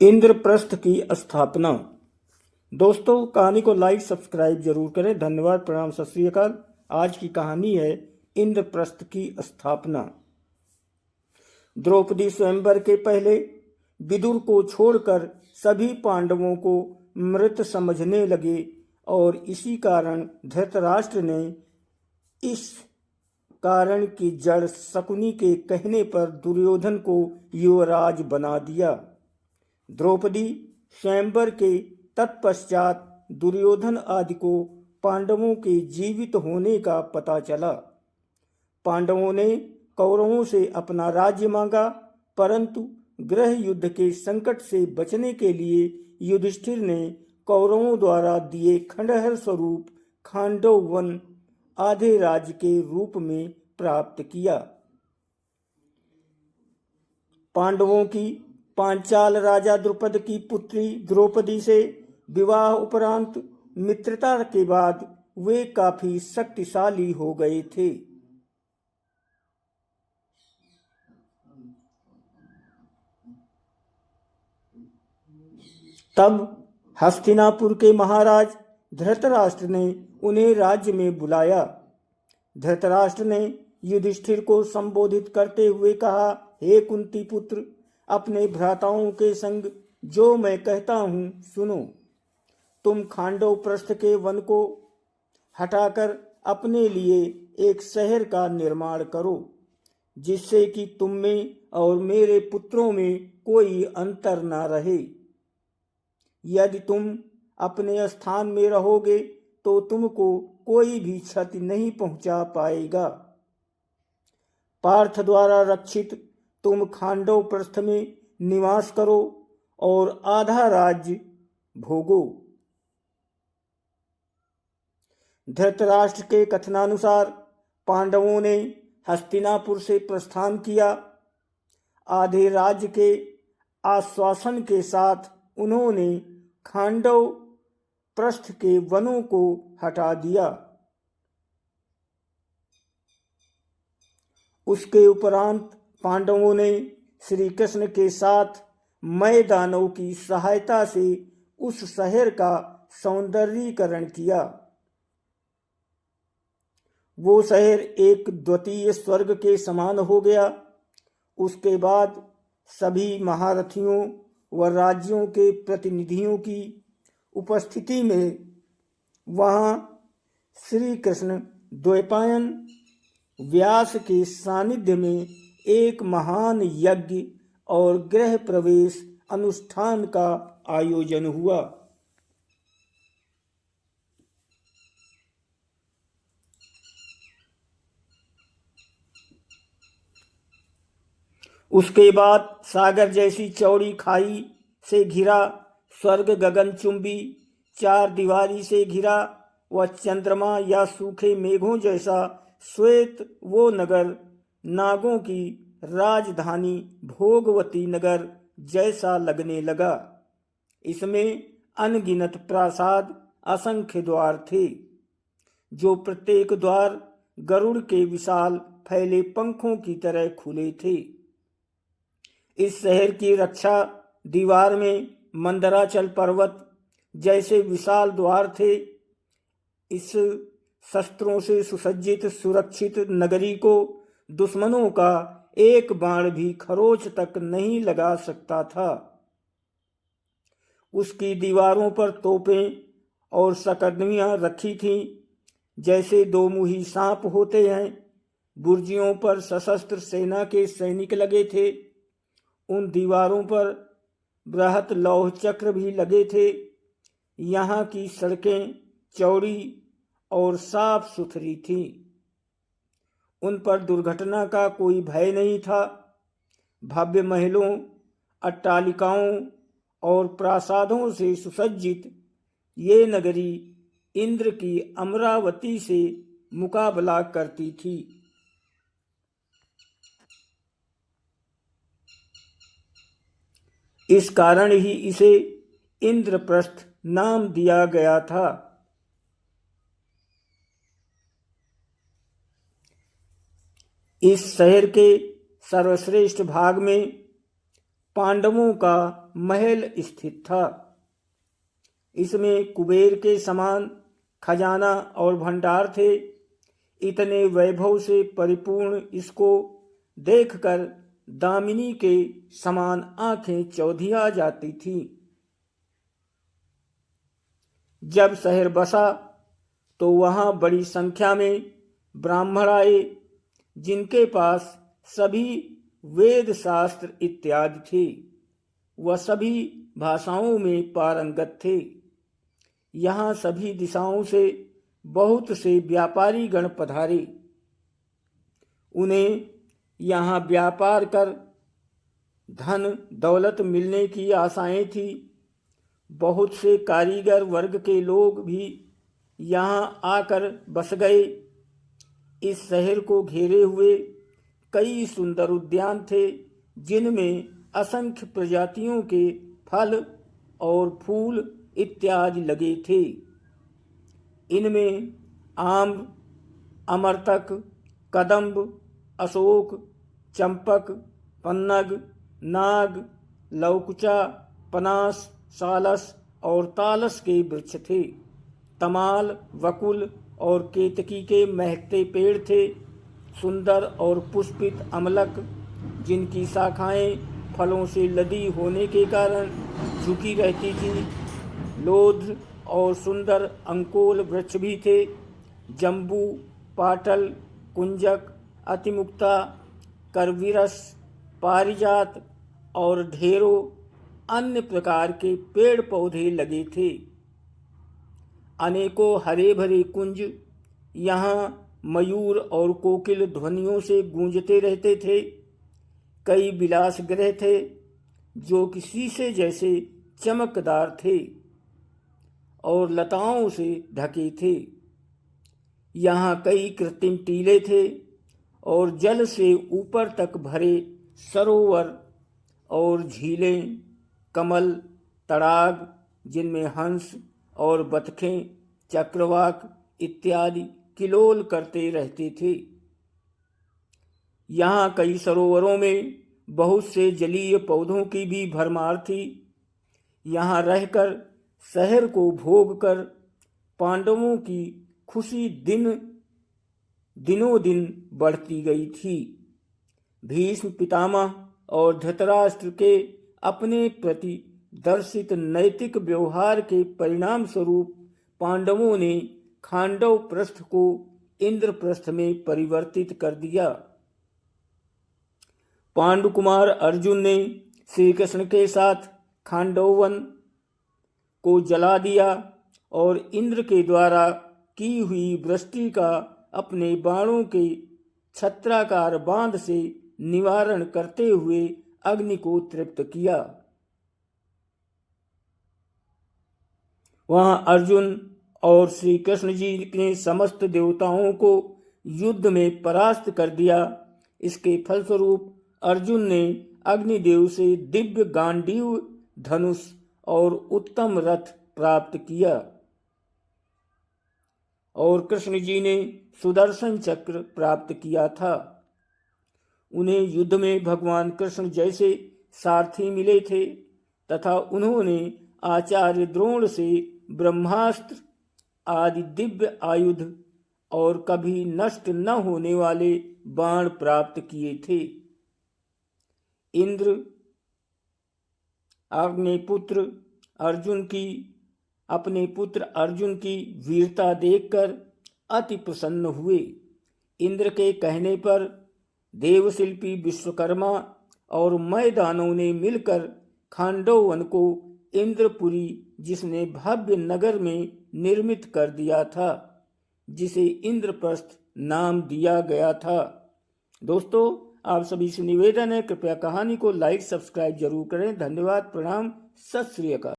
इंद्रप्रस्थ की स्थापना। दोस्तों, कहानी को लाइक सब्सक्राइब जरूर करें। धन्यवाद, प्रणाम, सत श्री अकाल। आज की कहानी है इंद्रप्रस्थ की स्थापना। द्रौपदी स्वयंवर के पहले विदुर को छोड़कर सभी पांडवों को मृत समझने लगे और इसी कारण धृतराष्ट्र ने इस कारण की जड़ शकुनी के कहने पर दुर्योधन को युवराज बना दिया। द्रौपदी स्वयंवर के तत्पश्चात दुर्योधन आदि को पांडवों के जीवित होने का पता चला। पांडवों ने कौरवों से अपना राज्य मांगा, परंतु गृह युद्ध के संकट से बचने के लिए युधिष्ठिर ने कौरवों द्वारा दिए खंडहर स्वरूप खांडव वन आधे राज्य के रूप में प्राप्त किया। पांडवों की पांचाल राजा द्रुपद की पुत्री द्रौपदी से विवाह उपरांत मित्रता के बाद वे काफी शक्तिशाली हो गए थे। तब हस्तिनापुर के महाराज धृतराष्ट्र ने उन्हें राज्य में बुलाया। धृतराष्ट्र ने युधिष्ठिर को संबोधित करते हुए कहा, हे कुंती पुत्र, अपने भ्राताओं के संग जो मैं कहता हूँ सुनो। तुम खांडव प्रस्थ के वन को हटाकर अपने लिए एक शहर का निर्माण करो, जिससे कि तुम में और मेरे पुत्रों में कोई अंतर न रहे। यदि तुम अपने स्थान में रहोगे तो तुमको कोई भी क्षति नहीं पहुंचा पाएगा। पार्थ द्वारा रक्षित तुम खांडव प्रस्थ में निवास करो और आधा राज्य भोगो। धृतराष्ट्र के कथनानुसार पांडवों ने हस्तिनापुर से प्रस्थान किया। आधे राज्य के आश्वासन के साथ उन्होंने खांडव प्रस्थ के वनों को हटा दिया। उसके उपरांत पांडवों ने श्री कृष्ण के साथ मय दानव की सहायता से उस शहर का सौंदर्यीकरण किया। वो शहर एक द्वितीय स्वर्ग के समान हो गया। उसके बाद सभी महारथियों व राज्यों के प्रतिनिधियों की उपस्थिति में वहाँ श्री कृष्ण द्वैपायन व्यास के सानिध्य में एक महान यज्ञ और गृह प्रवेश अनुष्ठान का आयोजन हुआ। उसके बाद सागर जैसी चौड़ी खाई से घिरा, स्वर्ग गगनचुंबी चार दीवारी से घिरा व चंद्रमा या सूखे मेघों जैसा श्वेत वो नगर नागों की राजधानी भोगवती नगर जैसा लगने लगा। इसमें अनगिनत प्रासाद, असंख्य द्वार थे, जो प्रत्येक द्वार गरुड़ के विशाल फैले पंखों की तरह खुले थे। इस शहर की रक्षा दीवार में मंदराचल पर्वत जैसे विशाल द्वार थे। इस शस्त्रों से सुसज्जित सुरक्षित नगरी को दुश्मनों का एक बाण भी खरोच तक नहीं लगा सकता था। उसकी दीवारों पर तोपें और सकंदमियां रखी थीं, जैसे दो मुही सांप होते हैं। बुर्जियों पर सशस्त्र सेना के सैनिक लगे थे। उन दीवारों पर बृहत लौह चक्र भी लगे थे। यहाँ की सड़कें चौड़ी और साफ सुथरी थीं। उन पर दुर्घटना का कोई भय नहीं था। भव्य महलों, अट्टालिकाओं और प्रासादों से सुसज्जित ये नगरी इंद्र की अमरावती से मुकाबला करती थी। इस कारण ही इसे इंद्रप्रस्थ नाम दिया गया था। इस शहर के सर्वश्रेष्ठ भाग में पांडवों का महल स्थित था। इसमें कुबेर के समान खजाना और भंडार थे। इतने वैभव से परिपूर्ण इसको देखकर दामिनी के समान आंखें चौधिया जाती थीं। जब शहर बसा तो वहां बड़ी संख्या में ब्राह्मण आए, जिनके पास सभी वेद शास्त्र इत्यादि थे। वह सभी भाषाओं में पारंगत थे। यहाँ सभी दिशाओं से बहुत से व्यापारी गण पधारे। उन्हें यहाँ व्यापार कर धन दौलत मिलने की आशाएं थी। बहुत से कारीगर वर्ग के लोग भी यहाँ आकर बस गए। इस शहर को घेरे हुए कई सुंदर उद्यान थे, जिनमें असंख्य प्रजातियों के फल और फूल इत्यादि लगे थे। इनमें आम्र, अमरतक, कदम्ब, अशोक, चंपक, पन्नग, नाग, लौकुचा, पनास, सालस और तालस के वृक्ष थे। तमाल, वकुल और केतकी के महकते पेड़ थे। सुंदर और पुष्पित अमलक, जिनकी शाखाएं फलों से लदी होने के कारण झुकी रहती थी, लोध और सुंदर अंकोल वृक्ष भी थे। जम्बू, पाटल, कुंजक, अतिमुक्ता, करविरस, पारिजात और ढेरों अन्य प्रकार के पेड़ पौधे लगे थे। अनेकों हरे भरे कुंज यहाँ मयूर और कोकिल ध्वनियों से गूंजते रहते थे। कई विलास गृह थे जो कि शीशे जैसे चमकदार थे और लताओं से ढके थे। यहाँ कई कृत्रिम टीले थे और जल से ऊपर तक भरे सरोवर और झीलें, कमल, तड़ाग, जिनमें हंस और बतखें, चक्रवाक इत्यादि किलोल करते रहते थे। यहाँ कई सरोवरों में बहुत से जलीय पौधों की भी भरमार थी। यहाँ रहकर शहर को भोग कर पांडवों की खुशी दिनों दिन बढ़ती गई थी। भीष्म पितामह और धृतराष्ट्र के अपने प्रति दर्शित नैतिक व्यवहार के परिणाम स्वरूप पांडवों ने खांडव प्रस्थ को इंद्रप्रस्थ में परिवर्तित कर दिया। पांडुकुमार अर्जुन ने श्री कृष्ण के साथ खांडवन को जला दिया और इंद्र के द्वारा की हुई वृष्टि का अपने बाणों के छत्राकार बांध से निवारण करते हुए अग्नि को तृप्त किया। वहां अर्जुन और श्री कृष्ण जी ने समस्त देवताओं को युद्ध में परास्त कर दिया। इसके फलस्वरूप अर्जुन ने अग्निदेव से दिव्य गांडीव धनुष और उत्तम रथ प्राप्त किया और कृष्ण जी ने सुदर्शन चक्र प्राप्त किया था। उन्हें युद्ध में भगवान कृष्ण जैसे सारथी मिले थे तथा उन्होंने आचार्य द्रोण से ब्रह्मास्त्र आदि दिव्य आयुध और कभी नष्ट न होने वाले बाण प्राप्त किए थे। इंद्र अपने पुत्र अर्जुन की वीरता देखकर अति प्रसन्न हुए। इंद्र के कहने पर देवशिल्पी विश्वकर्मा और मैदानों ने मिलकर खांडवन को इंद्रपुरी, जिसने भव्य नगर में निर्मित कर दिया था, जिसे इंद्रप्रस्थ नाम दिया गया था। दोस्तों, आप सभी से निवेदन है, कृपया कहानी को लाइक सब्सक्राइब जरूर करें। धन्यवाद, प्रणाम, सत श्री अकाल।